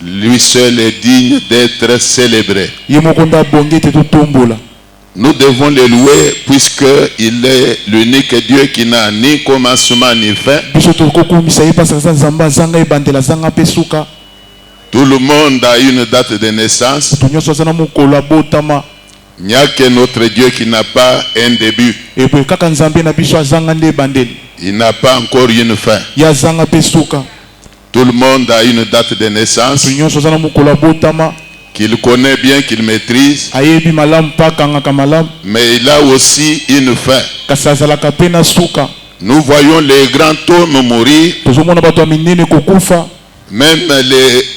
Lui seul est digne d'être célébré. Nous devons le louer puisqu'il est l'unique Dieu qui n'a ni commencement ni fin. Tout le monde a une date de naissance. Il n'y a que notre Dieu qui n'a pas un début. Il n'a pas encore une fin. Tout le monde a une date de naissance qu'il connaît bien, qu'il maîtrise. Mais il a aussi une fin. Nous voyons les grands hommes mourir. Même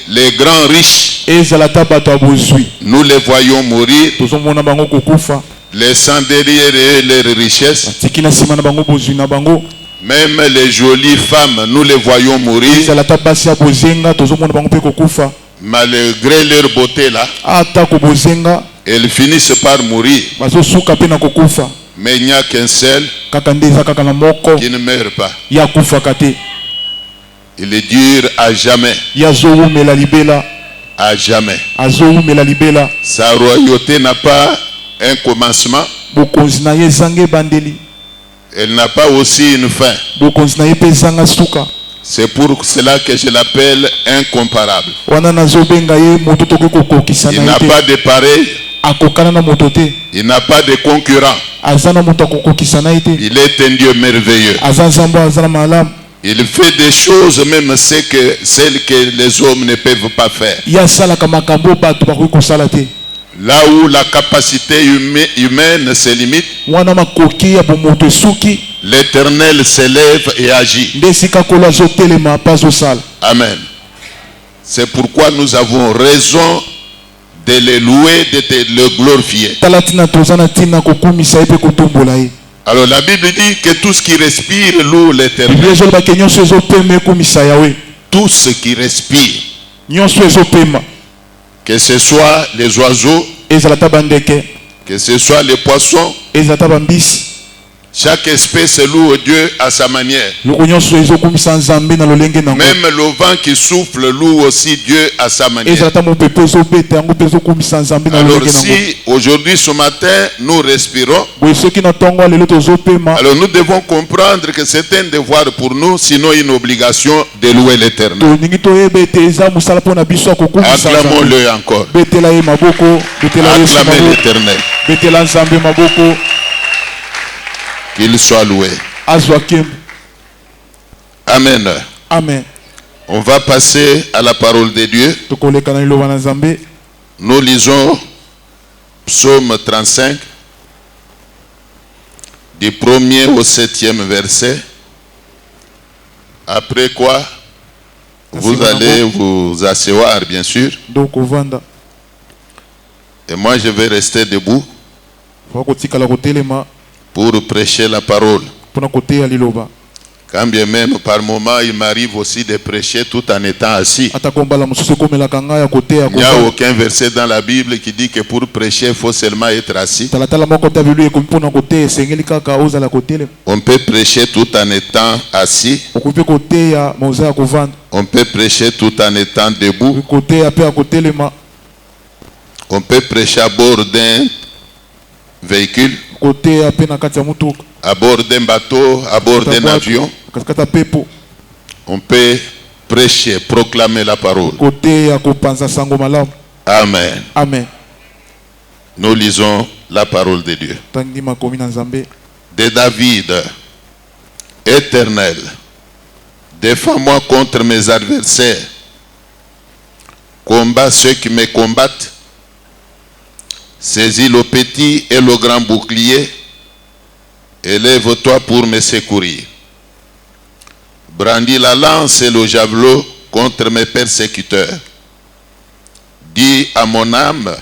les grands riches, nous les voyons mourir, laissant derrière eux leurs richesses. Même les jolies femmes, nous les voyons mourir. Malgré leur beauté là, elles finissent par mourir. Mais il n'y a qu'un seul qui ne meurt pas. Il est dur à jamais. À jamais. Sa royauté n'a pas un commencement. Elle n'a pas aussi une fin. C'est pour cela que je l'appelle incomparable. Il n'a pas de pareil. Il n'a pas de concurrent. Il est un Dieu merveilleux. Il fait des choses même celles que les hommes ne peuvent pas faire. Là où la capacité humaine se limite, l'Éternel s'élève et agit. Amen. C'est pourquoi nous avons raison de le louer, de le glorifier. Alors la Bible dit que tout ce qui respire loue l'Éternel. Tout ce qui respire, que ce soit les oiseaux, que ce soit les poissons, chaque espèce loue Dieu à sa manière. Même le vent qui souffle loue aussi Dieu à sa manière. Alors si aujourd'hui, ce matin, nous respirons, alors nous devons comprendre que c'est un devoir pour nous, sinon une obligation de louer l'Éternel. Acclamons-le encore. Acclamez l'Éternel. Qu'il soit loué. Amen. Amen. On va passer à la parole de Dieu. Nous lisons Psaume 35, du 1er au 7e verset. Après quoi, vous allez vous asseoir, bien sûr. Et moi, je vais rester debout pour prêcher la parole. Quand bien même par moment il m'arrive aussi de prêcher tout en étant assis. Il n'y a aucun verset dans la Bible qui dit que pour prêcher il faut seulement être assis. On peut prêcher tout en étant assis. On peut prêcher tout en étant debout. On peut prêcher à bord d'un véhicule, à bord d'un bateau, à bord d'un avion. On peut prêcher, proclamer la parole. Amen. Amen. Nous lisons la parole de Dieu. De David, Éternel, défends-moi contre mes adversaires. Combat ceux qui me combattent. Saisis le petit et le grand bouclier. Élève-toi pour me secourir. Brandis la lance et le javelot contre mes persécuteurs. Dis à mon âme,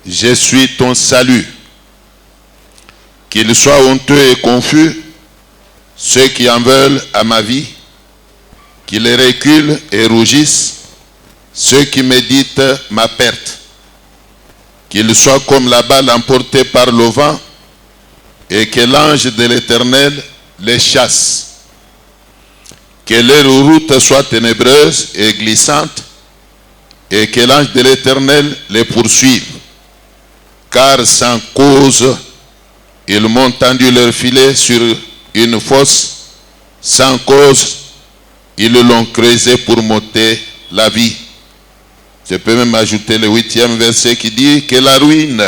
je suis ton salut. Qu'ils soient honteux et confus, ceux qui en veulent à ma vie, qu'ils reculent et rougissent, ceux qui méditent ma perte. Qu'ils soient comme la balle emportée par le vent, et que l'ange de l'Éternel les chasse. Que leur route soit ténébreuse et glissante, et que l'ange de l'Éternel les poursuive. Car sans cause, ils m'ont tendu leur filet sur une fosse. Sans cause, ils l'ont creusé pour m'ôter la vie. Je peux même ajouter le 8e verset qui dit que la ruine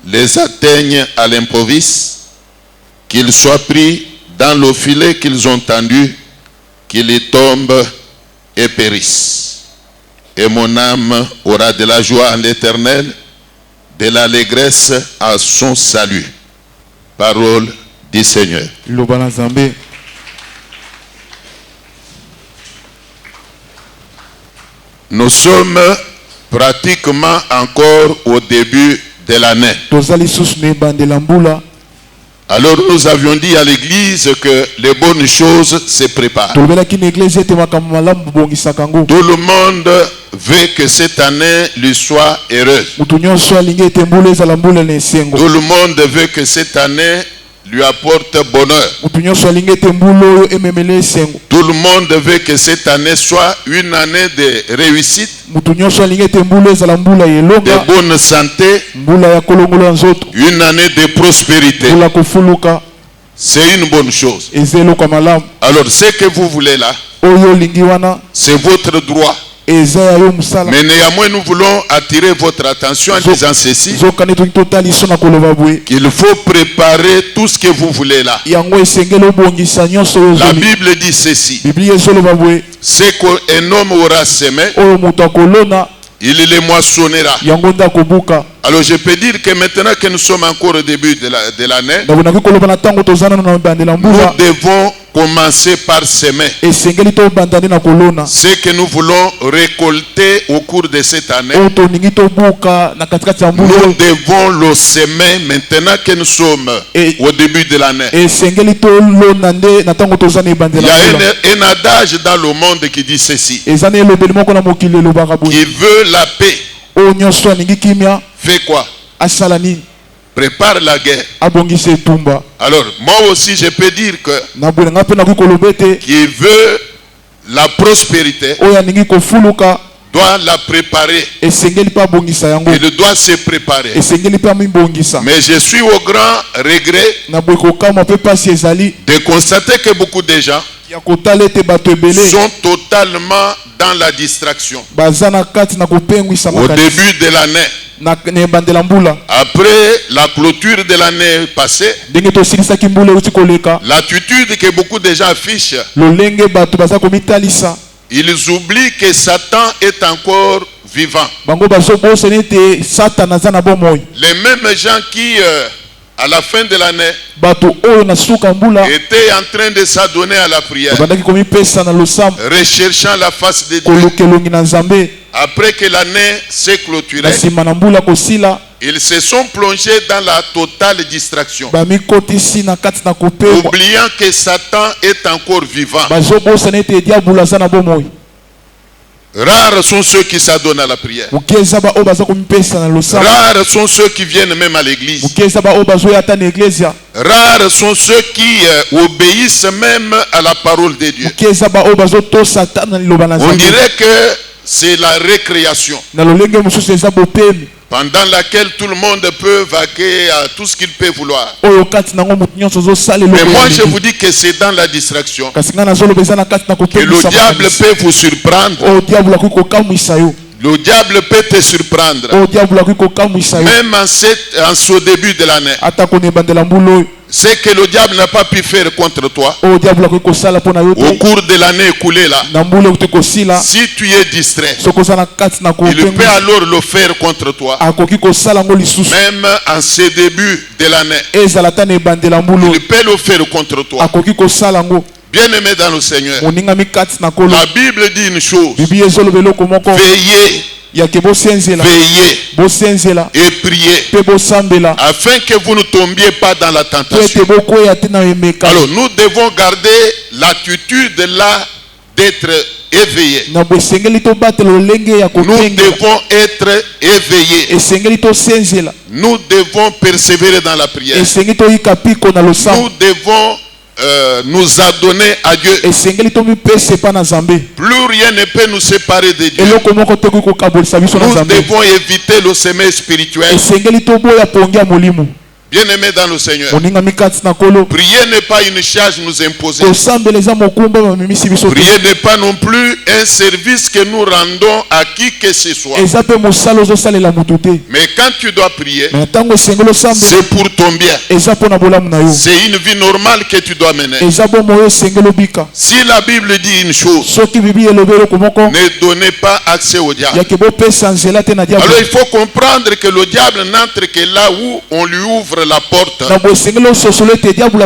les atteigne à l'improviste, qu'ils soient pris dans le filet qu'ils ont tendu, qu'ils y tombent et périssent. Et mon âme aura de la joie en l'Éternel, de l'allégresse à son salut. Parole du Seigneur. Nous sommes pratiquement encore au début de l'année. Alors nous avions dit à l'église que les bonnes choses se préparent. Tout le monde veut que cette année lui soit heureuse. Tout le monde veut que cette année lui apporte bonheur. Tout le monde veut que cette année soit une année de réussite, de bonne santé, une année de prospérité. C'est une bonne chose. Alors ce que vous voulez là, c'est votre droit. Mais néanmoins nous voulons attirer votre attention en disant ceci, qu'il faut préparer tout ce que vous voulez là. La Bible dit ceci, c'est qu'un homme aura semé, il les moissonnera. Alors je peux dire que maintenant que nous sommes encore au début de l'année, nous devons commencer par semer. Ce que nous voulons récolter au cours de cette année, nous devons le semer maintenant que nous sommes au début de l'année. Il y a un adage dans le monde qui dit ceci, qui veut la paix fait quoi? Prépare la guerre. Alors moi aussi je peux dire que qui veut la prospérité doit la préparer. Il doit se préparer. Mais je suis au grand regret de constater que beaucoup de gens sont totalement dans la distraction. Au début de l'année, après la clôture de l'année passée, l'attitude que beaucoup de gens affichent, ils oublient que Satan est encore vivant. Les mêmes gens qui à la fin de l'année étaient en train de s'adonner à la prière, recherchant la face de Dieu. Après que l'année s'est clôturée, ils se sont plongés dans la totale distraction, oubliant que Satan est encore vivant. Rares sont ceux qui s'adonnent à la prière. Rares sont ceux qui viennent même à l'église. Rares sont ceux qui obéissent même à la parole de Dieu. On dirait que c'est la récréation, pendant laquelle tout le monde peut vaquer à tout ce qu'il peut vouloir. Mais moi je vous dis que c'est dans la distraction que le diable peut vous surprendre. Le diable peut te surprendre, même en ce début de l'année. Ce que le diable n'a pas pu faire contre toi au cours de l'année écoulée là, si tu es distrait, il peut alors le faire contre toi, même en ce début de l'année. Il peut le faire contre toi. Bien-aimé dans le Seigneur, la Bible dit une chose: veillez, veillez et priez afin que vous ne tombiez pas dans la tentation. Alors nous devons garder l'attitude là d'être éveillés. Nous devons être éveillés. Nous devons persévérer dans la prière. Nous devons nous a donné à Dieu. Plus rien ne peut nous séparer de Dieu. Nous devons éviter le sommeil spirituel. Bien-aimés dans le Seigneur, prier n'est pas une charge nous imposée. Prier n'est pas non plus un service que nous rendons à qui que ce soit. Mais quand tu dois prier, c'est pour ton bien. C'est une vie normale que tu dois mener. Si la Bible dit une chose, ne donnez pas accès au diable. Alors il faut comprendre que le diable n'entre que là où on lui ouvre la porte. Satan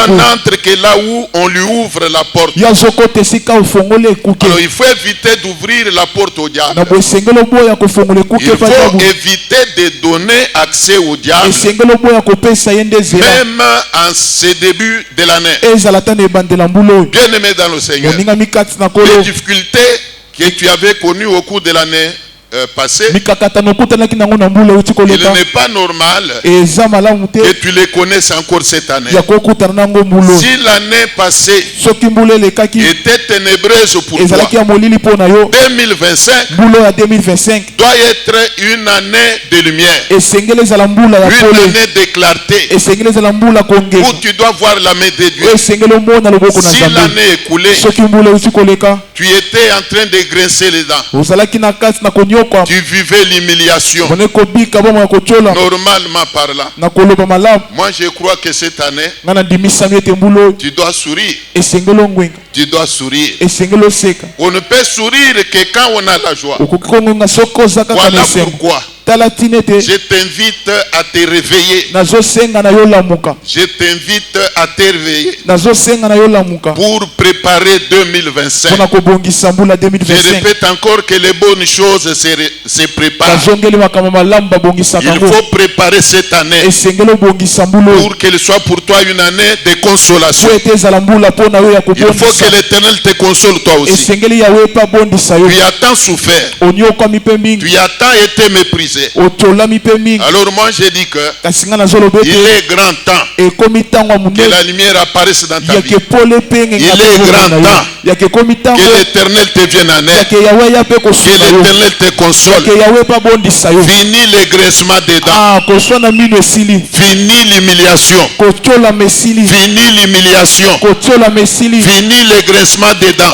n'entre que là où on lui ouvre la porte. Alors il faut éviter d'ouvrir la porte au diable. Il faut éviter de donner accès au diable, même en ce début de l'année. Bien aimé dans le Seigneur, les difficultés que tu avais connues au cours de l'année passé, il n'est pas normal que tu les connaisses encore cette année. Si l'année passée était ténébreuse pour toi, 2025 doit être une année de lumière, une année de clarté, où tu dois voir la main de Dieu. Si l'année écoulée, tu étais en train de grincer les dents, tu vivais l'humiliation, normalement parlant. Moi je crois que cette année, tu dois sourire. Tu dois sourire. On ne peut sourire que quand on a la joie. Voilà pourquoi je t'invite à te réveiller. Je t'invite à te réveiller pour préparer 2025. Je répète encore que les bonnes choses se préparent. Il faut préparer cette année pour qu'elle soit pour toi une année de consolation. Il faut que l'Éternel te console toi aussi. Tu as tant souffert. Tu as tant été méprisé. Alors moi je dis que il est grand temps que la lumière apparaisse dans ta vie. Il est grand temps que l'Éternel te vienne en aide, que l'Éternel te console. Fini les graissements des dents, fini l'humiliation, fini l'humiliation, fini les graissements des dents.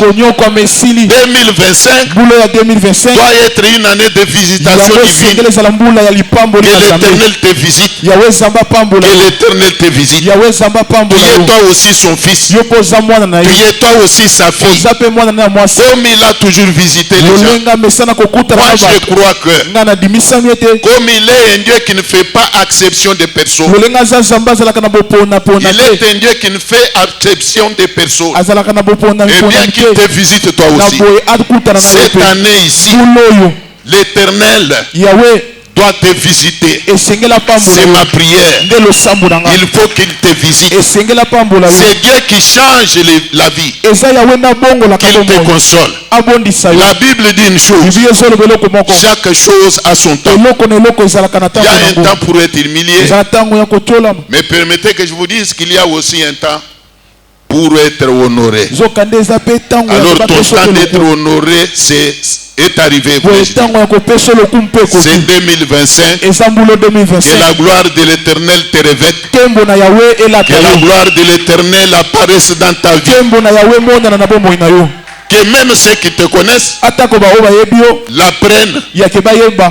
2025 doit être une année de visitation divine. Que l'Éternel te visite. Que l'Éternel te visite. Tu es toi aussi son fils. Tu es toi aussi sa fille. Comme il a toujours visité les gens. Moi je crois que comme il est un Dieu qui ne fait pas exception de personnes, il est un Dieu qui ne fait exception de personnes, et bien qu'il te visite toi aussi. Cette année ici, l'Éternel doit te visiter. C'est ma prière. Il faut qu'il te visite. C'est Dieu qui change la vie, qu'il te console. La Bible dit une chose: chaque chose a son temps. Il y a un temps pour être humilié, mais permettez que je vous dise qu'il y a aussi un temps pour être honoré. Alors ton temps d'être honoré est arrivé. C'est 2025. Que la gloire de l'Éternel te revête. Que la gloire de l'Éternel apparaisse dans ta vie. Que même ceux qui te connaissent l'apprennent.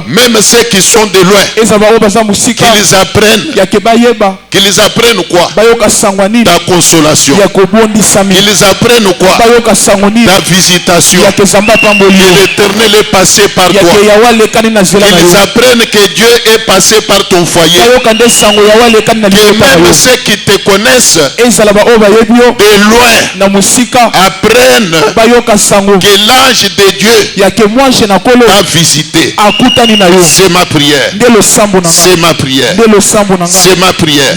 Même ceux qui sont de loin, qu'ils apprennent. Qu'ils apprennent quoi? Ta consolation. Qu'ils apprennent quoi? Ta visitation. Que l'Éternel est passé par toi. Qu'ils apprennent que Dieu est passé par ton foyer. Que même ceux qui te connaissent de loin apprennent que l'ange de Dieu t'a visité. C'est ma prière. C'est ma prière. C'est ma prière.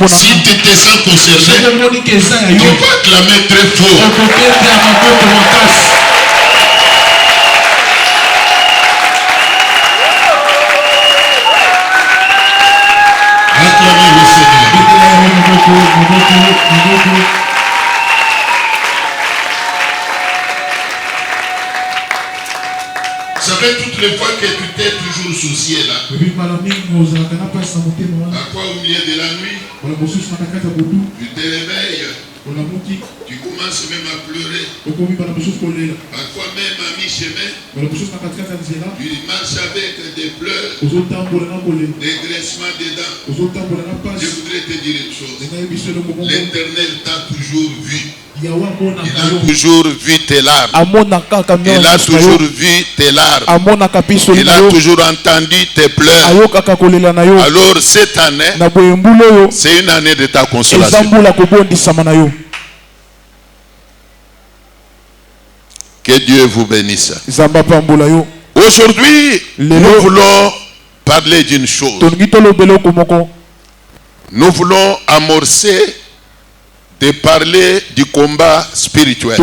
Si tu te sens concerné, tu vas clamer très fort. Acclamez le Seigneur. Vous savez, toutes les fois que tu t'es toujours soucié là, parfois au milieu de la nuit, tu te réveilles, tu commences même à pleurer. Parfois même à mi-chemin, tu marches avec des pleurs, des graissements des dents. Je voudrais te dire une chose. L'Éternel t'a toujours vu. Il a toujours vu tes larmes. Il a toujours vu tes larmes. Il a toujours entendu tes pleurs. Alors cette année, c'est une année de ta consolation. Que Dieu vous bénisse. Aujourd'hui, nous voulons parler d'une chose. Nous voulons amorcer de parler du combat spirituel.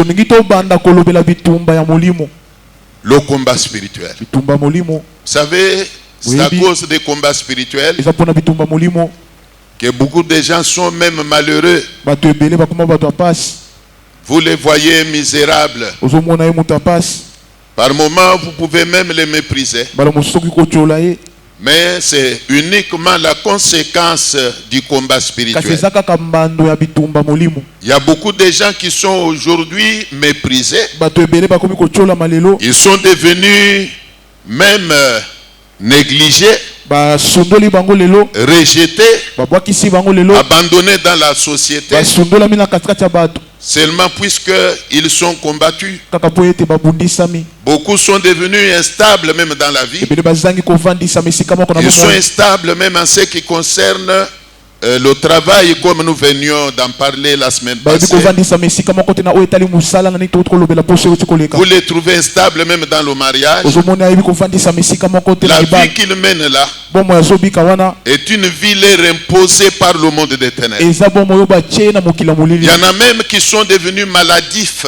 Le combat spirituel. Vous savez, c'est à cause des combats spirituels que beaucoup de gens sont même malheureux. Vous les voyez misérables. Par moments, vous pouvez même les mépriser. Mais c'est uniquement la conséquence du combat spirituel. Il y a beaucoup de gens qui sont aujourd'hui méprisés. Ils sont devenus même négligés, rejetés, abandonnés dans la société. Seulement puisqu'ils sont combattus. Beaucoup sont devenus instables même dans la vie. Ils sont instables même en ce qui concerne le travail, comme nous venions d'en parler la semaine passée. Vous les trouvez instables même dans le mariage. La vie qu'ils mènent là est une vie leur imposée par le monde des ténèbres. Il y en a même qui sont devenus maladifs.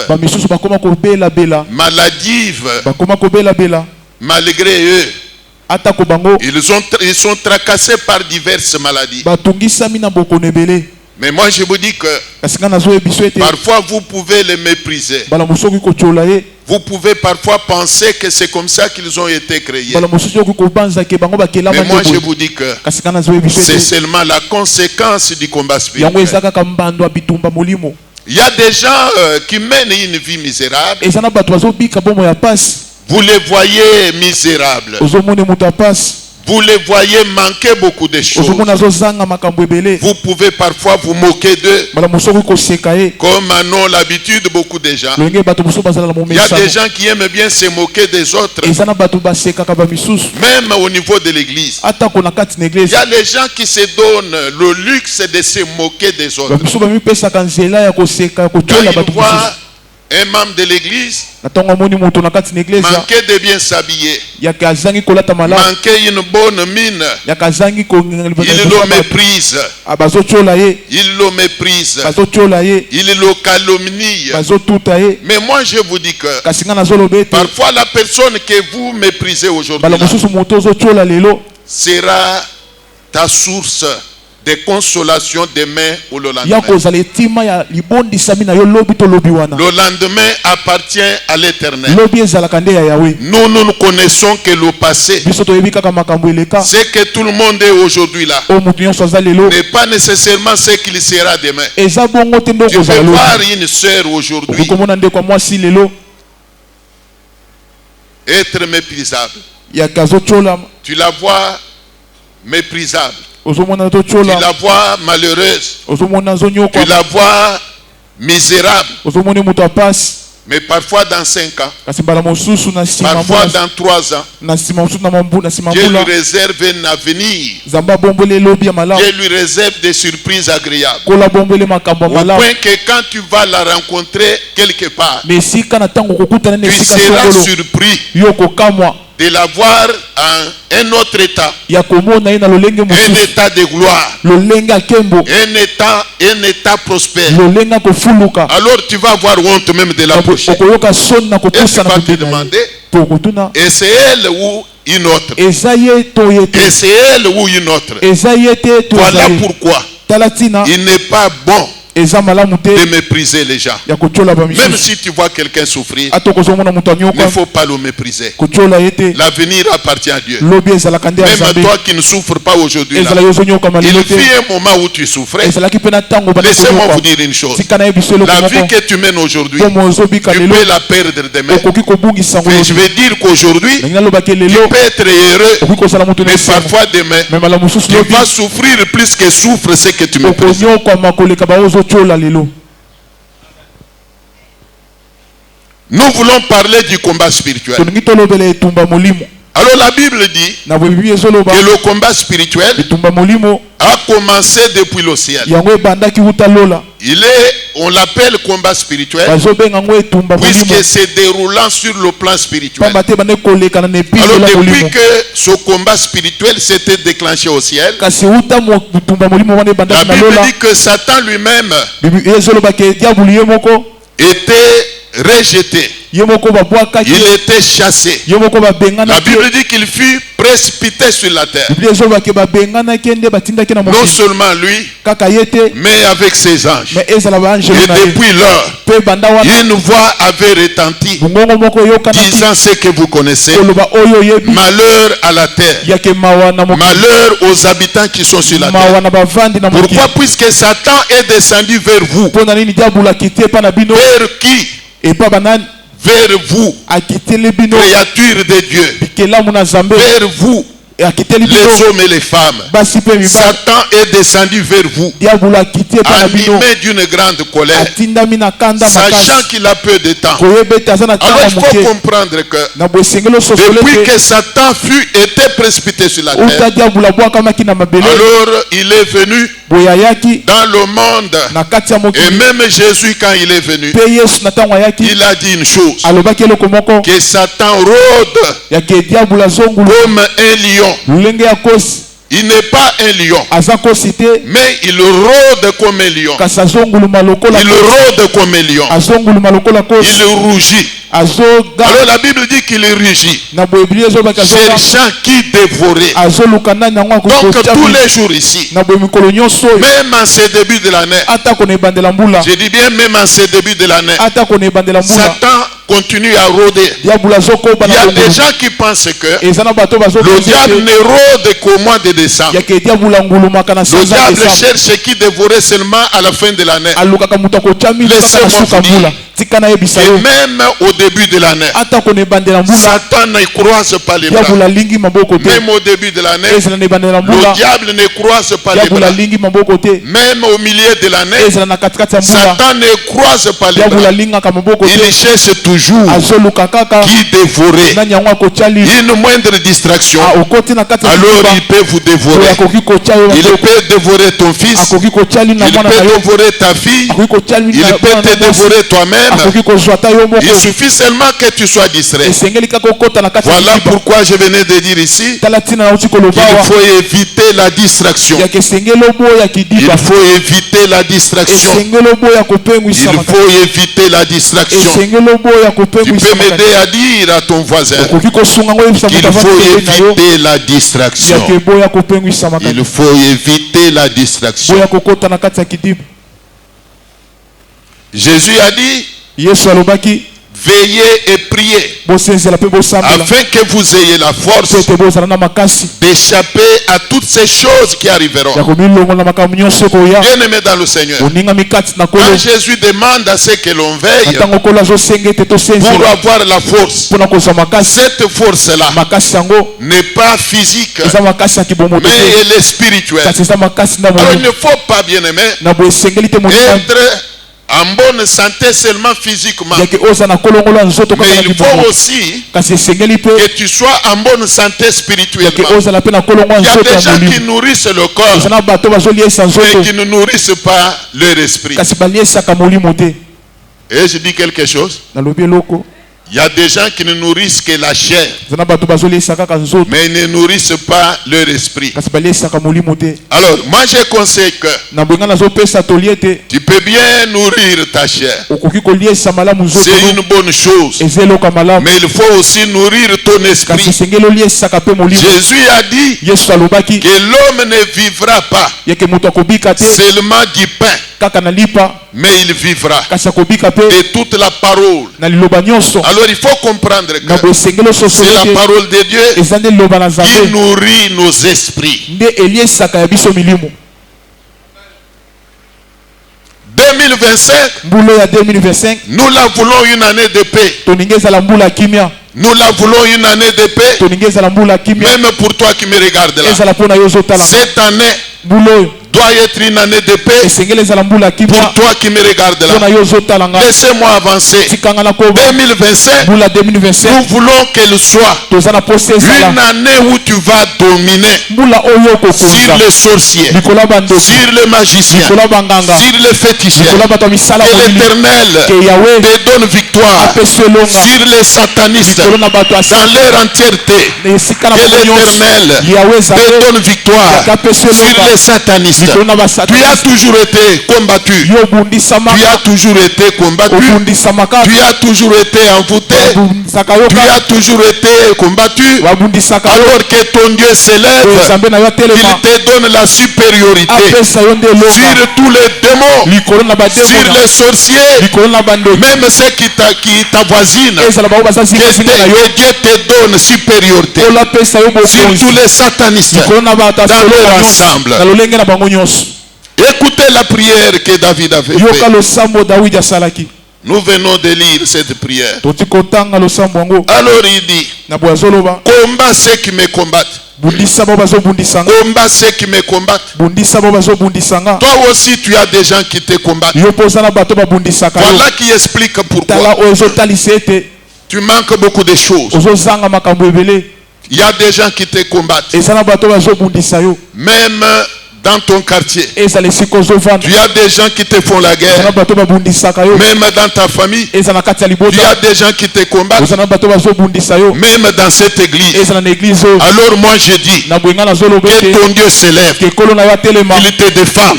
Malgré eux. Ils sont tracassés par diverses maladies. Mais moi je vous dis que parfois vous pouvez les mépriser. Vous pouvez parfois penser que c'est comme ça qu'ils ont été créés. Mais moi je vous dis que c'est seulement la conséquence du combat spirituel. Il y a des gens qui mènent une vie misérable. Vous les voyez misérables. Vous les voyez manquer beaucoup de choses. Vous pouvez parfois vous moquer d'eux. Comme en ont l'habitude beaucoup de gens. Il y a des gens qui aiment bien se moquer des autres. Même au niveau de l'église. Il y a des gens qui se donnent le luxe de se moquer des autres. Quand ils voient un membre de l'église manquer de bien s'habiller, manquer une bonne mine, il le méprise, il le méprise, il le calomnie. Mais moi je vous dis que parfois la personne que vous méprisez aujourd'hui sera ta source de consolation demain ou le lendemain. Le lendemain appartient à l'Éternel. Nous ne connaissons que le passé. Ce que tout le monde est aujourd'hui là n'est pas nécessairement ce qu'il sera demain. Tu peux voir une sœur aujourd'hui être méprisable. Tu la vois méprisable. Tu la vois malheureuse. Tu la vois misérable. Mais parfois dans 5 ans, parfois dans 3 ans, Dieu lui réserve un avenir. Dieu lui réserve des surprises agréables. Au point que quand tu vas la rencontrer quelque part, tu seras surpris de la voir en un autre état, un état de gloire, un état prospère. Alors tu vas avoir honte même de l'approcher. Et tu vas te demander, et c'est elle ou une autre? Et c'est elle ou une autre? Voilà pourquoi Il n'est pas bon de mépriser les gens. Même si tu vois quelqu'un souffrir, il ne faut pas le mépriser. L'avenir appartient à Dieu. Même toi qui ne souffres pas aujourd'hui, il fut un moment où tu souffrais. Laissez-moi vous dire une chose. La vie que tu mènes aujourd'hui, tu peux la perdre demain. Mais je vais dire qu'aujourd'hui, tu peux être heureux, mais parfois demain, tu vas souffrir plus que souffre ce que tu méprises. Nous voulons parler du combat spirituel. Alors la Bible dit que le combat spirituel a commencé depuis le ciel. On l'appelle combat spirituel puisque c'est déroulant sur le plan spirituel. Alors depuis que ce combat spirituel s'était déclenché au ciel, la Bible dit que Satan lui-même était rejeté. Il était chassé. La Bible dit qu'il fut précipité sur la terre. Non seulement lui, mais avec ses anges. Et depuis lors, une voix avait retenti disant ce que vous connaissez: malheur à la terre, malheur aux habitants qui sont sur la terre. Pourquoi? Puisque Satan est descendu vers vous. Vers qui? Vers vous, créatures de Dieu, vers vous, les hommes et les femmes. Satan est descendu vers vous, animé d'une grande colère, sachant qu'il a peu de temps. Alors il faut comprendre que depuis que Satan était précipité sur la terre, alors il est venu dans le monde. Et même Jésus, quand il est venu, il a dit une chose: que Satan rôde comme un lion. Il n'est pas un lion, mais il rôde comme un lion. Il rôde comme un lion. Il rougit. Alors la Bible dit qu'il rugit, cherchant qui dévorer. Donc tous les jours ici, même en ce début de l'année, je dis bien même en ce début de l'année, Satan continue à rôder. Il y a des gens qui pensent que le diable ne rôde qu'au mois de décembre. Le diable cherche qui dévorer seulement à la fin de l'année. Laissez-moi vous dire, et même au début de l'année, Satan ne croise pas les bras. Même au début de l'année, le diable ne croise pas les bras. Même au milieu de l'année, Satan ne croise pas les bras. Il cherche toujours qui dévorer. Une moindre distraction, alors il peut vous dévorer. Il peut dévorer ton fils, il peut dévorer ta fille, il peut te dévorer toi-même. Il suffit seulement que tu sois distrait. Voilà pourquoi je venais de dire ici qu'il faut éviter la distraction. Il faut éviter la distraction. Il faut éviter la distraction. Tu peux m'aider à dire à ton voisin qu'il faut éviter la distraction. Il faut éviter la distraction. Jésus a dit: veillez et priez afin que vous ayez la force d'échapper à toutes ces choses qui arriveront. Bien-aimé dans le Seigneur, quand Jésus demande à ce que l'on veille pour avoir la force, cette force-là n'est pas physique, mais elle est spirituelle. Alors il ne faut pas, bien-aimé, être en bonne santé seulement physiquement, mais il faut aussi que tu sois en bonne santé spirituellement. Il y a des gens qui nourrissent le corps mais qui ne nourrissent pas leur esprit. Et je dis quelque chose, il Il y a des gens qui ne nourrissent que la chair, mais ils ne nourrissent pas leur esprit. Alors, moi je conseille que tu peux bien nourrir ta chair. C'est une bonne chose. Mais il faut aussi nourrir ton esprit. Jésus a dit que l'homme ne vivra pas seulement du pain, mais il vivra de toute la parole. Alors il faut comprendre que c'est la parole de Dieu qui nourrit nos esprits. 2025, nous la voulons une année de paix. Nous la voulons une année de paix. Même pour toi qui me regardes là, cette année doit être une année de paix pour toi qui me regardes là. Laissez-moi avancer. 2025, nous voulons qu'elle soit une année où tu vas dominer sur les sorciers, sur les magiciens, sur les féticheurs. Et l'Éternel te donne victoire sur les satanistes dans leur entièreté. Et l'Éternel te donne victoire sur les satanistes. Tu as toujours été combattu. Tu as toujours été combattu. Tu as toujours été envoûté. Tu as toujours été combattu. Alors que ton Dieu s'élève, il te donne la supériorité sur tous les démons, sur les sorciers, même ceux qui t'avoisinent. Que Dieu te donne supériorité sur tous les satanistes dans leur ensemble. Écoutez la prière que David avait faite. Nous venons de lire cette prière. Alors il dit, combat ceux qui me combattent. Combat ceux qui me combattent. Toi aussi tu as des gens qui te combattent. Voilà qui explique pourquoi tu manques beaucoup de choses. Il y a des gens qui te combattent. Même dans ton quartier, tu as des gens qui te font la guerre. Même dans ta famille, tu as des gens qui te combattent. Même dans cette église. Alors moi je dis que ton Dieu s'élève, qu'il te défende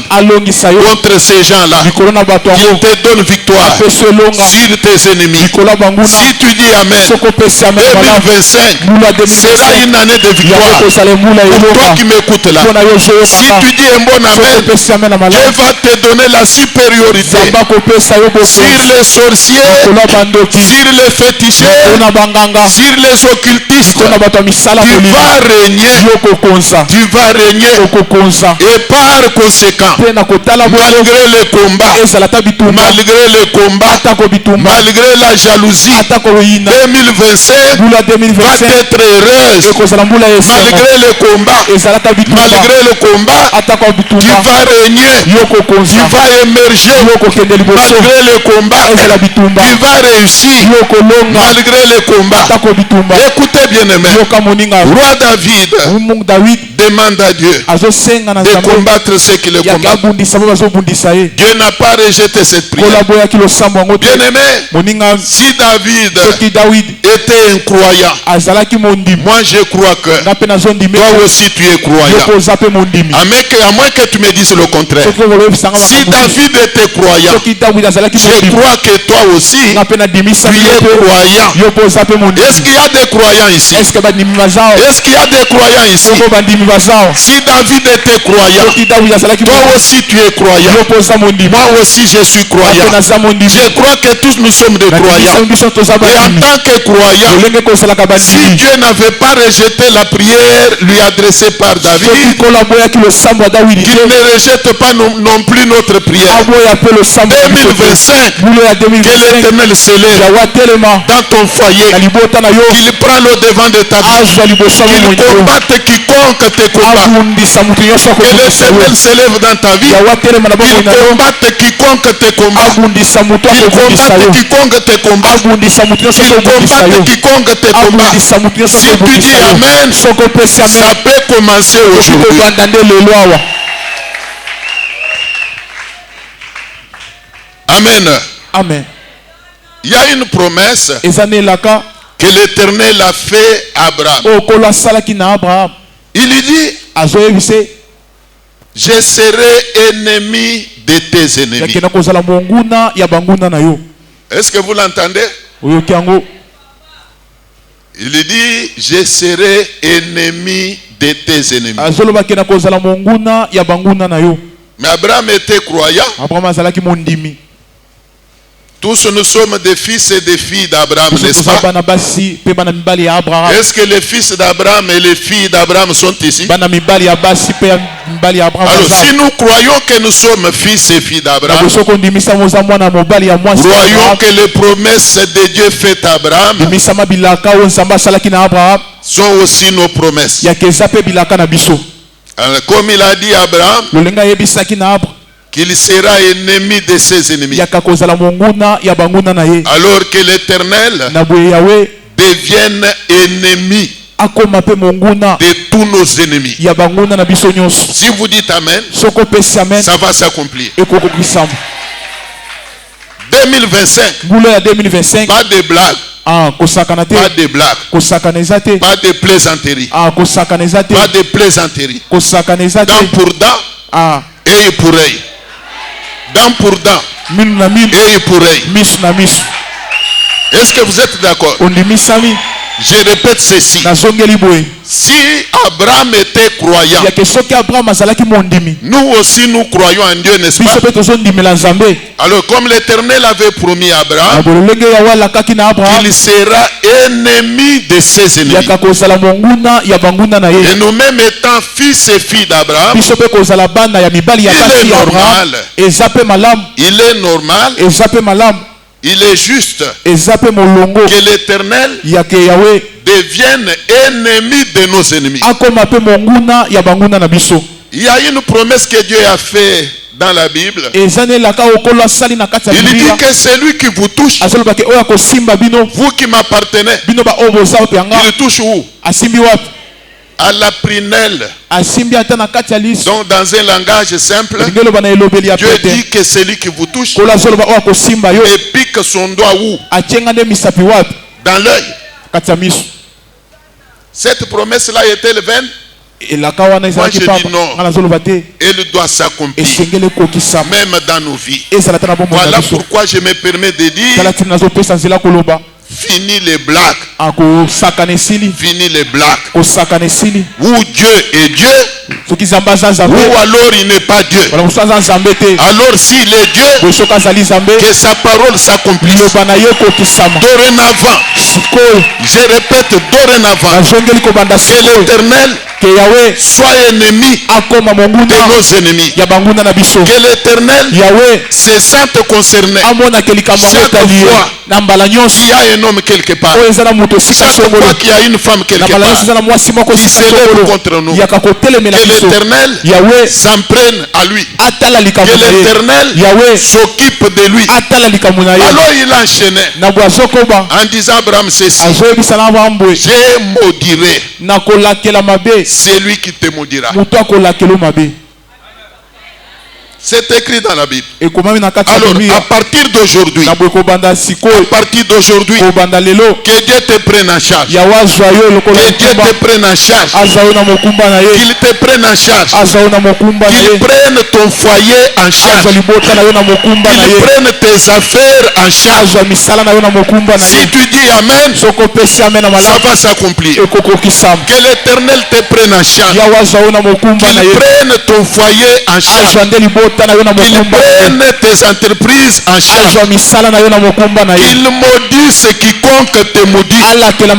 contre ces gens-là, qu'il te donne victoire sur tes ennemis. Si tu dis Amen, 2025 sera une année de victoire pour toi qui m'écoutes là. Si tu dis un bon Amen, Dieu va te donner la supériorité sur les sorciers, sur les féticheurs, sur les occultistes. Tu vas régner. Tu vas régner. Et par conséquent, malgré le combat, malgré la jalousie, 2025 va être heureuse. Malgré le combat, tu vas régner, tu vas émerger. Malgré le combat, tu vas réussir. Malgré le combat. Écoutez bien aimé, roi David demande à Dieu de combattre ceux qui le combattent. Dieu n'a pas rejeté cette prière. Bien aimé, si David était un croyant, moi je crois que toi aussi tu es croyant. À moins que tu me dises le contraire. Si David était croyant, je crois que toi aussi tu es croyant. Est-ce qu'il y a des croyants ici? Est-ce qu'il y a des croyants ici? Si David était croyant, toi aussi tu es croyant. Moi aussi je suis croyant. Je crois que tous nous sommes des croyants. Et en tant que croyant, si Dieu n'avait pas rejeté la prière lui adressée par David, qu'il ne rejette pas non plus notre prière. 2025, que l'Éternel s'élève dans ton foyer, qu'il prend le devant de ta vie, qu'il combatte quiconque te combat. Que l'Éternel s'élève dans ta vie, qu'il combatte quiconque te combat. Qu'il combatte quiconque te combat. Qu'il combatte quiconque te combat. Si tu dis Amen, ça peut commencer aujourd'hui. Amen. Amen. Il y a une promesse que l'Éternel a fait à Abraham. Il lui dit, je serai ennemi de tes ennemis. Est-ce que vous l'entendez? Il lui dit, je serai ennemi de tes ennemis. Mais Abraham était croyant. Tous nous sommes des fils et des filles d'Abraham, n'est-ce pas? Est-ce que les fils d'Abraham et les filles d'Abraham sont ici? Alors, si nous croyons que nous sommes fils et filles d'Abraham, croyons que les promesses de Dieu faites à Abraham sont aussi nos promesses. Alors, comme il a dit à Abraham, qu'il sera ennemi de ses ennemis. Alors que l'Éternel devienne ennemi de tous nos ennemis. Si vous dites Amen, ça va s'accomplir. 2025, pas de blagues. Pas de blagues. Pas de plaisanteries. Pas de plaisanteries. Dent pour dent, œil pour œil. Dent pour dent, œil pour œil. Est-ce que vous êtes d'accord? Je répète ceci. Si Abraham était croyant, nous aussi nous croyons en Dieu, n'est-ce pas? Alors comme l'Éternel avait promis à Abraham qu'il sera ennemi de ses ennemis, et nous-mêmes étant fils et filles d'Abraham, il est normal, il est juste que l'Éternel devienne ennemi de nos ennemis. Il y a une promesse que Dieu a faite dans la Bible. Il dit que celui qui vous touche, vous qui m'appartenez, il touche où? À la prunelle. Donc dans un langage simple, Dieu dit que celui qui vous touche et pique son doigt où? Dans l'œil. Cette promesse-là est-elle vaine? Moi je dis non. Elle doit s'accomplir même dans nos vies. Voilà pourquoi je me permets de dire, fini les blagues. Fini les blagues. Où Dieu est Dieu, ou alors il n'est pas Dieu. Alors s'il est Dieu, que sa parole s'accomplisse. Dorénavant, je répète, dorénavant, que l'Éternel soit ennemi de nos ennemis. Que l'Éternel se sente concerné. Chaque fois qu'il y a un homme quelque part, chaque fois qu'il y a une femme quelque part qui s'élève contre nous, que l'Éternel s'en prenne à lui. Que l'Éternel s'occupe de lui. Alors il enchaînait en disant Abraham ceci: je maudirai c'est lui qui te maudira. C'est écrit dans la Bible. Alors, à partir d'aujourd'hui, que Dieu te prenne en charge. Que Dieu te prenne en charge. Qu'il te prenne en charge. Qu'il prenne ton foyer en charge. Qu'il prenne tes affaires en charge. Si tu dis Amen, ça va s'accomplir. Que l'Éternel te prenne en charge. Qu'il prenne ton foyer en charge. Qu'il prenne tes entreprises en charge. Qu'il maudisse quiconque te maudit. Qu'il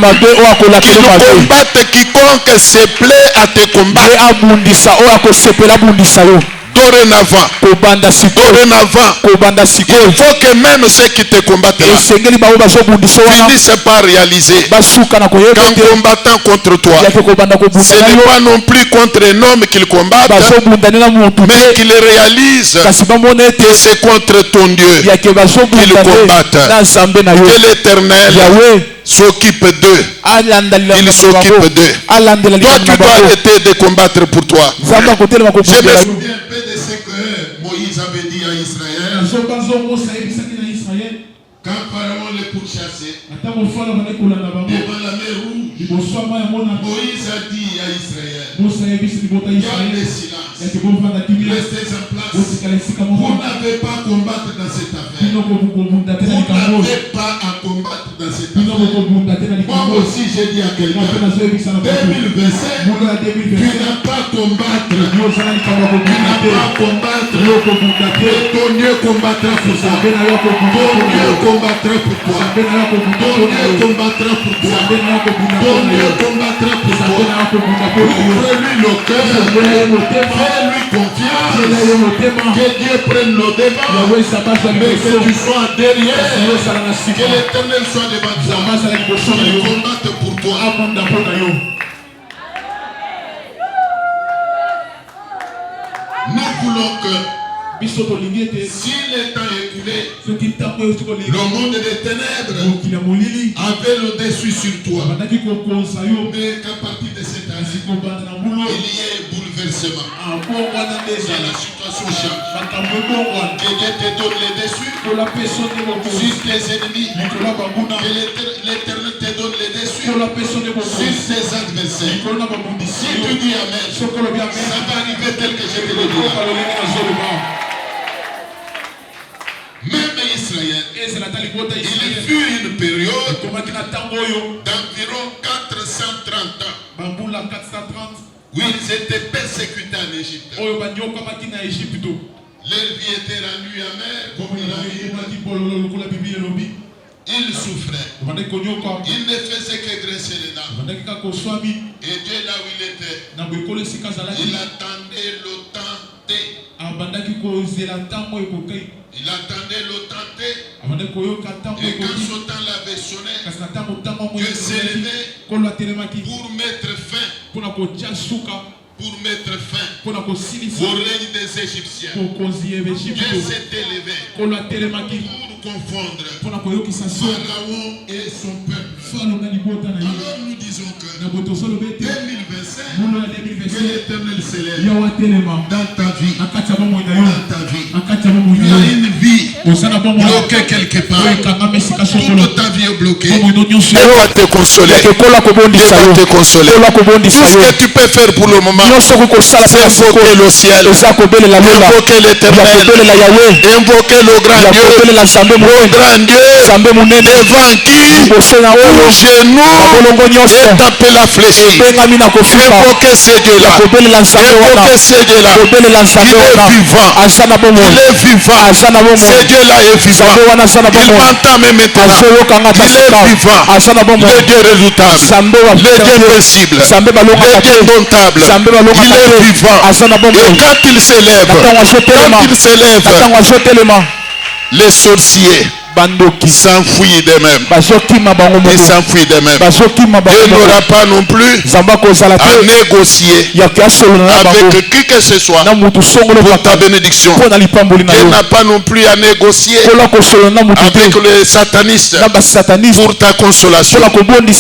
combatte quiconque se plaît à te combattre. Dorénavant, il faut que même ceux qui te combattent là finissent par réaliser qu'en combattant contre toi, ce n'est pas non plus contre un homme qu'ils combattent, mais qu'ils réalisent que c'est contre ton Dieu qu'ils combattent. Que l'Éternel s'occupe d'eux. Il s'occupe d'eux. Toi, tu dois arrêter de combattre pour toi. Je me souviens un peu de ce que Moïse avait dit à Israël. Quand Pharaon les pourchassait devant la mer rouge, Moïse a dit à Israël, gardez silence, restez en place, vous n'avez pas à combattre dans cette affaire, vous n'avez pas à combattre dans cette affaire. Moi aussi j'ai dit à quelqu'un, 2025, tu n'as pas à combattre, tu n'as pas à combattre, ton Dieu combattra pour toi, ton Dieu combattra pour toi, ton Dieu combattra pour toi, ton Dieu combattra pour toi. Ouvre-lui le cœur, fais-lui confiance, que Dieu prenne le débat, mais que tu sois derrière, que l'Éternel soit devant toi, qu'il combatte pour toi. Nous voulons que si le temps est écoulé, le monde des ténèbres avait le dessus sur toi. Mais qu'à partir de cette année, il y a un bouleversement. La situation change. Que Dieu te donne le dessus sur tes ennemis. Que l'Éternel te donne le dessus sur tes adversaires. Si tu dis Amen, ça va arriver tel que je te le dis. Même Israël, il fut une période d'environ 430 ans où ils étaient persécutés en Égypte. Leur vie était rendue amère, comme il a dit. Ils souffraient. Ils ne faisaient que dresser les dents. Et Dieu, là où il était, il attendait le temps T. Il attendait le temps T. Et quand ce temps l'avait sonné, Dieu s'est levé pour mettre fin au règne des Égyptiens. Dieu s'était levé pour confondre Pharaon et son peuple. Alors nous disons que 2025, que l'Éternel s'élève dans ta vie. Dans ta vie. Tu as une vie bloquée quelque part. Toute ta vie est bloquée. Dieu va te consoler. Dieu va te consoler. Tout ce que tu peux faire pour le moment, c'est invoquer le ciel, invoquer l'Éternel, invoquer le grand Dieu, devant qui le genou est tapé la flèche. Invoquer ce Dieu-là, invoquer ce Dieu-là, il est vivant, ce Dieu-là est vivant, il m'entend même maintenant, il est vivant, le Dieu redoutable, le Dieu invincible, le Dieu indomptable, il est vivant, et quand il s'élève, les sorciers s'enfuient d'eux-mêmes. Ils s'enfuient d'eux-mêmes. Dieu n'aura pas non plus à négocier avec qui que ce soit pour ta bénédiction. Dieu n'a pas non plus à négocier avec les satanistes pour ta consolation. Quand il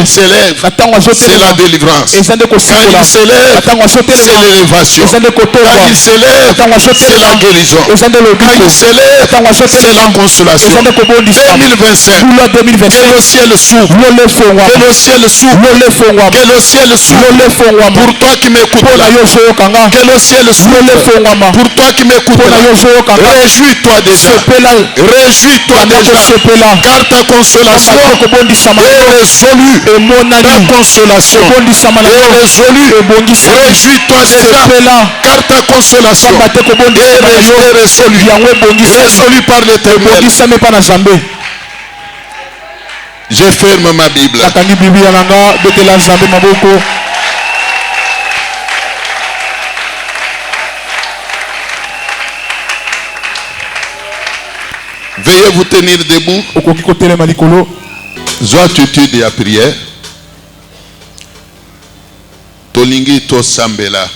s'élève, c'est la délivrance. Quand il s'élève, c'est l'élévation. Quand il s'élève, c'est la guérison. Quand il s'élève, c'est la consolation. 2025, que le ciel s'ouvre, que le ciel s'ouvre, que le ciel s'ouvre pour toi qui m'écoutes là, que le ciel s'ouvre pour toi qui m'écoutes là. Réjouis-toi déjà, réjouis-toi déjà, car ta consolation est résolue, ta consolation est résolue. Réjouis-toi déjà, car ta consolation est résolue par l'Éternel. Je ferme ma Bible. Veuillez vous tenir debout. Zwa attitude ya prière. Tolingi to sambela.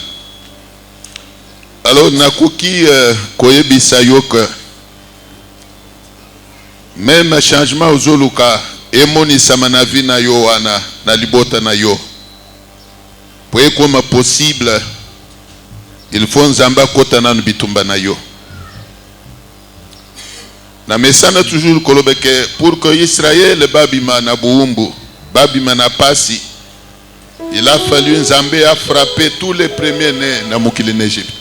Alors nakuki koyebisa yoka. Même changement aux oluka emoni samanavi na yo wana na libota na yo. Pour comme possible, il faut nzamba kota na bitumba na yo. Na mesana toujours kolobeke pour que Israël babima na buumbu, babima na pasi. Il a fallu Nzambe a frappé tous les premiers-nés na mukili n'Égypte.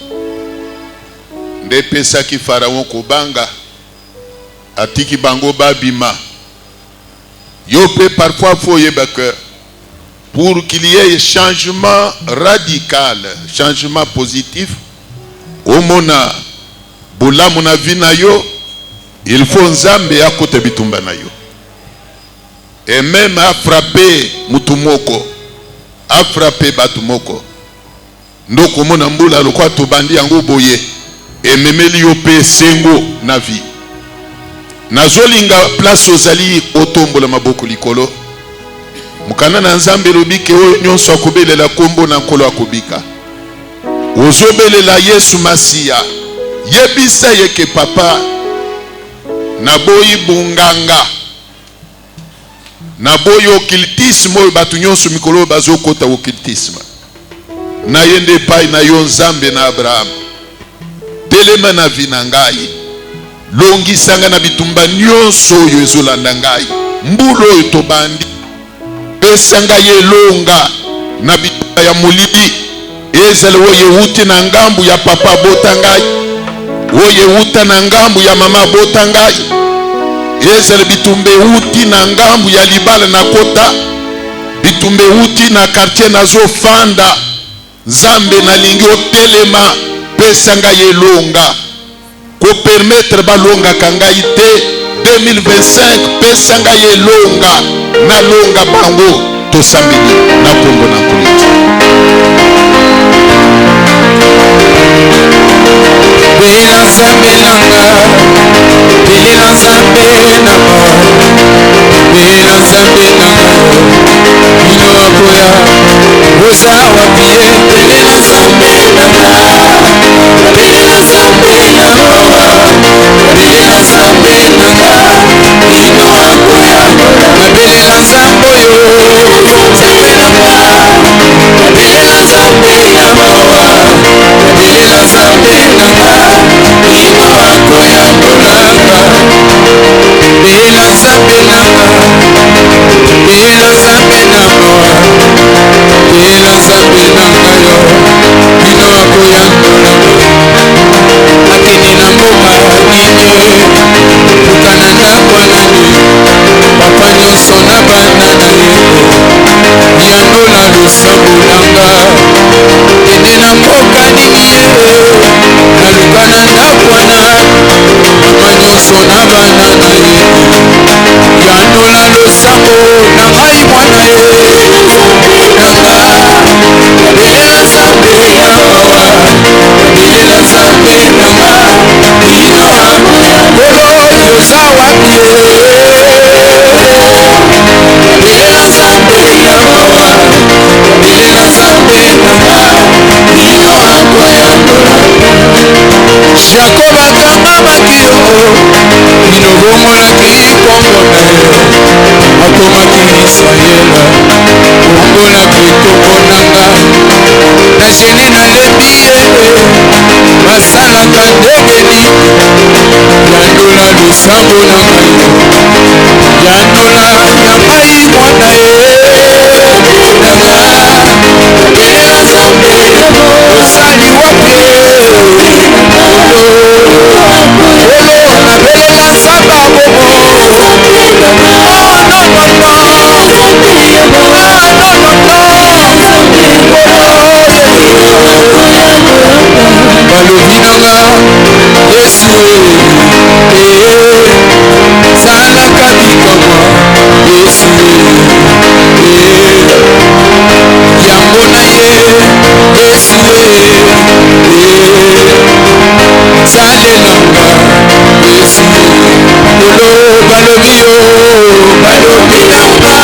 Nde pesa ki Pharaon kobanga atiki bango babima. Yo peut parfois foyer que pour qu'il y ait changement radical, changement positif, au mona bola mona vina yo, il faut Nzambe a kote bitumba na yo. Et même a frappé mutumoko, a frappé batumoko. Ndoko mona mbula lokwa to bandi yango boye. Et memeli yo pe sengo na vie. Nazolinga place ozali otombola maboko likolo. Mukana na Nzambe lobike oyo nyonso akobelela kombo na nkolo akobika. Ozobelela Yesu Masiya. Yebisa yeke papa naboyi bunganga. Naboyi okiltisme oyo batu nyonso mikolo bazokota okiltisme. Na yende pai na yo Nzambe na Abraham. Telema na vinangai. Longisanga na bitumba nyonso oyo ezolanda ngai. Mbulo oyo tobandi. Pesanga ye longa na bitumba ya molili. Ezale oye uti na ngambu ya papa botangai. Oye uta na ngambu ya mama botangai. Ezale bitumbe uti na ngambu ya libala na kota. Bitumbe uti na quartier na zo fanda. Nzambe na lingi otelema. Pesanga ye longa. Ko permettre balonga kangai te 2025 pesanga ye longa na longa bango to sambini na kombo na koleti. Bila Nzambe nanga, bila Nzambe nanga, bila Nzambe nanga, ino akoya oza wapie. Bila Nzambe nanga, bila Nzambe nanga, bila Nzambe nanga, ino akoya. Bila Nzambe yo, Nzambe nanga, bila Nzambe nanga, bila Nzambe nanga, ino akoya bolanga. Bila Nzambe nanga, bila Nzambe nanga, bila Nzambe nanga yo, ino akoya bolanga. Akini na mboka nini, tukana na bwanani, papa nyonso na bana na ye, yandola losambo nanga. Kende na mboka nini ye, nalukana na bwana, mama nyonso na bana na ye, yandola losambo na ngai mwana ye. Nanga, bila Nzambe nanga, bila Nzambe nanga, ino akoya bolo yoza wapi ye. Bila Nzambe nanga, bila Nzambe nanga, ino akoya bolo. Jacob akanga makio, ino bomolaki kombo na ye, akomaki Israela, ombolaki kombo nanga. Na jeni nalembi ye, basalaka ndenge nini, yandola losambo na ngai, yandola ya ngai mwana ye. Nanga, bila Nzambe osali wapi ye. Olo nabelela Nzambe abomo. Balobi nanga Yesu salaka bikamwa. Yesu yango na ye. Yesu salelanga. Yesu olo balobi yo, balobi nanga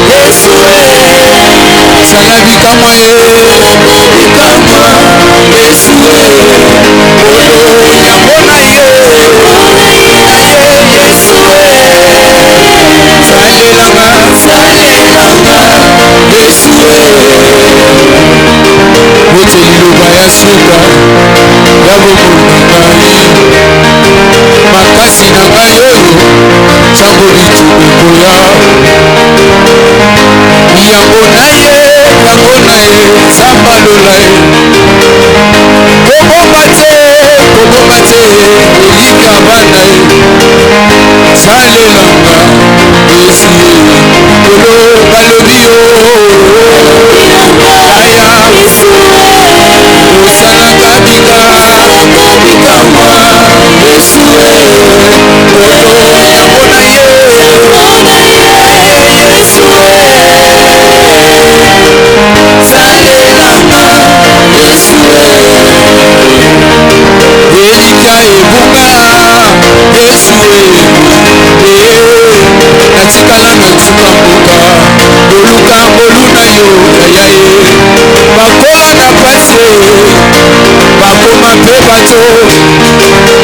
Yesu sala bikamwa ye. Bikamwa Yesu olo yango na ye. Yesu salelanga, salelanga Yesu wote liloba ya suka ya bomoi na ngai, makasi nangayo sango litukuya yango naye sambalola ye kobomba te elika bana ye salelanga esi kolo balobi yo aya osalaka bikamwa esue kolo yango na ye esue salelanga esue elika ebunga esue natikalanga nsuka mboka koluka moluna yo yaya ye bakoma na pasi bakoma mpe bato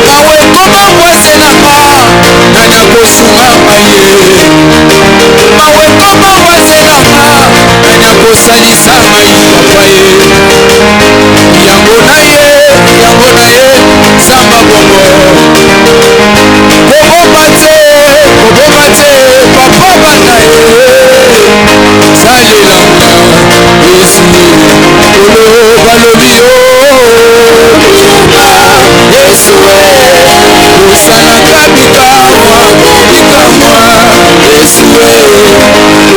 mawe ekoma wasenanga nanya kosungama ye mawe ekoma wasenanga nanya kosalisa ngai papa ye yango na ye samba bongo kobomba te papa bana ye salelanga esue kolo balobi yo esue osalaka bikamwa esue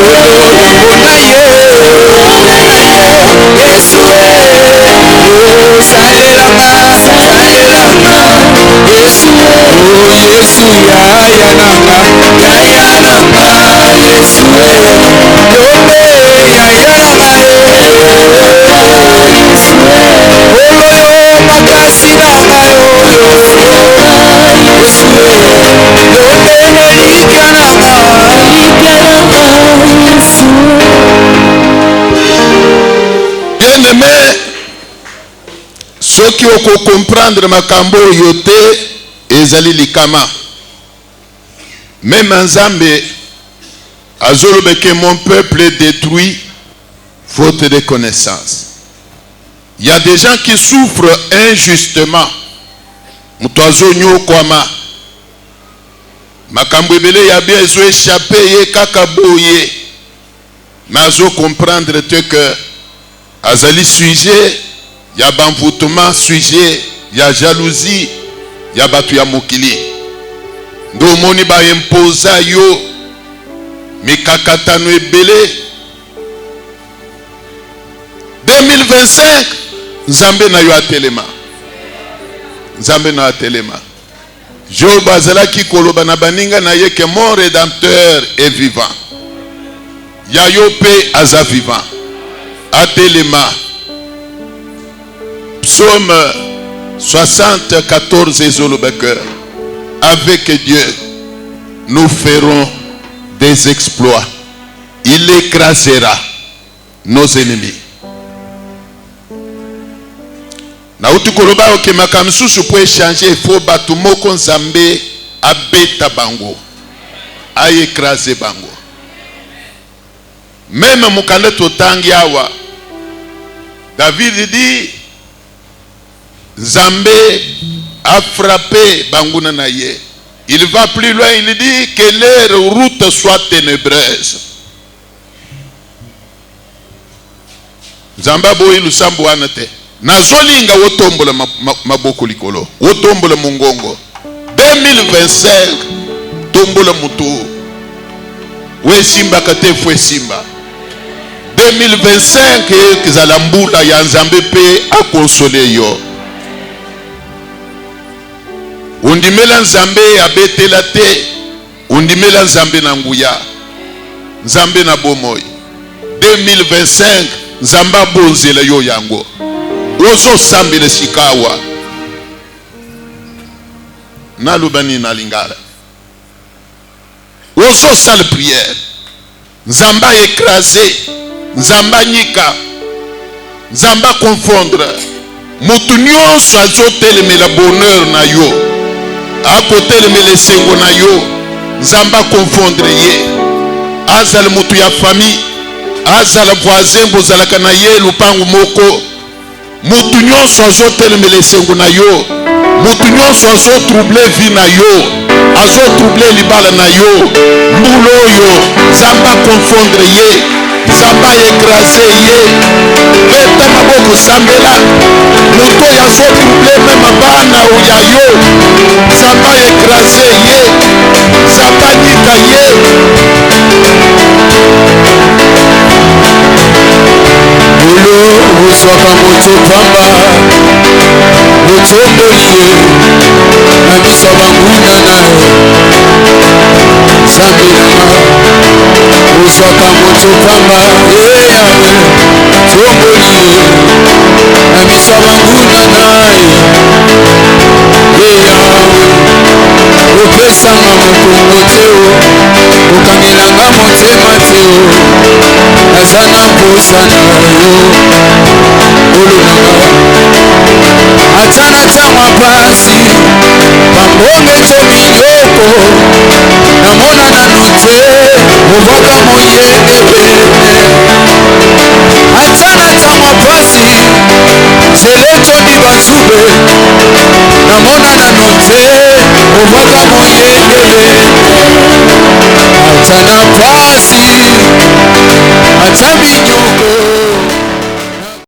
kolo yango na ye esue salelanga esue o yesu yayananga esue yope yayananga oloyo makasi nangayo esue yope elikananga bien-aimé, ceux qui ont comprendre makambo yote ezali likama. Même Nzambe azolobe que mon peuple est détruit faute de connaissance. Il y a des gens qui souffrent injustement. Mutoazo nyo kwama. Makambo ebele ya bien zo échappé ye kaka boye. Mais azo comprendre que azali sujet, il y a banvoutement sujet, il y a jalousie, il y a batu ya mokili. Ndo moni ba imposa yo mikakatano ebele. 2025 Nzambe na yo atelema. Nzambe na atelema. Job azalaki koloba na baninga na ye que mon rédempteur est vivant. Ya yo pe aza vivant. Atelema. Psaume 74 ezolobeker. Avec Dieu, nous ferons des exploits. Il écrasera nos ennemis. Na utukoloba oke makamsusu po échanger, il faut batu moko Nzambe abeta bango. A écraser bango. Même mukande totangi awa. David dit Nzambe a frappé banguna na ye. Il va plus loin, il dit que leur route soit ténébreuse. Nzamba boyi lusambu anate. Nazolinga wotombola maboko likolo. Wotombola mungongo. 2025 tombola mutu. We simba kate fwe simba. 2025 kizalambula ya Nzambe pe a consoler yo. Undimela Nzambe abetela te. Undimela Nzambe na nguya. Nzambe na bomoy. 2025 Nzamba bonzela yo yango. Ozo sambile sikawa. Nalubani na lingala. Ozo sale prière. Nzamba écrasé. Nzamba nika. Nzamba confondre. Mutu nyonso azotelemela bonheur na yo. Akotelemela esengo na yo. Nzamba confondre ye. Azala mutu ya famille. Azala voisin bozalaka na ye lupangu moko. Mutu nyonso azotelemela esengo na yo. mutu nyonso azotrouble vi na yo, azotrouble libala na yo, mbula oyo Nzambe akonfondre ye, Nzambe aekrase ye. Beta maboko sambela mutu oyo azotrouble meme bana ya yo, Nzambe aekrase ye, Nzambe anika ye. Bolo uzwaka moto pamba otomboli ye na miso banguna na ye. Nzambe nanga uzwaka moto pamba yawe tomboli ye na miso banguna na ye. Yawe opesanga mokongo te o, okangelanga motema te o, naza na mposa na yo olonanga. Ata na ntango pasi bambonge to minyoko namona nano te, ovwaka moyenge pene. Ata na ntango pasi zelo tondi bazube namona nano te, ovwaka moyenge pene. Ata na pasi ata minyoko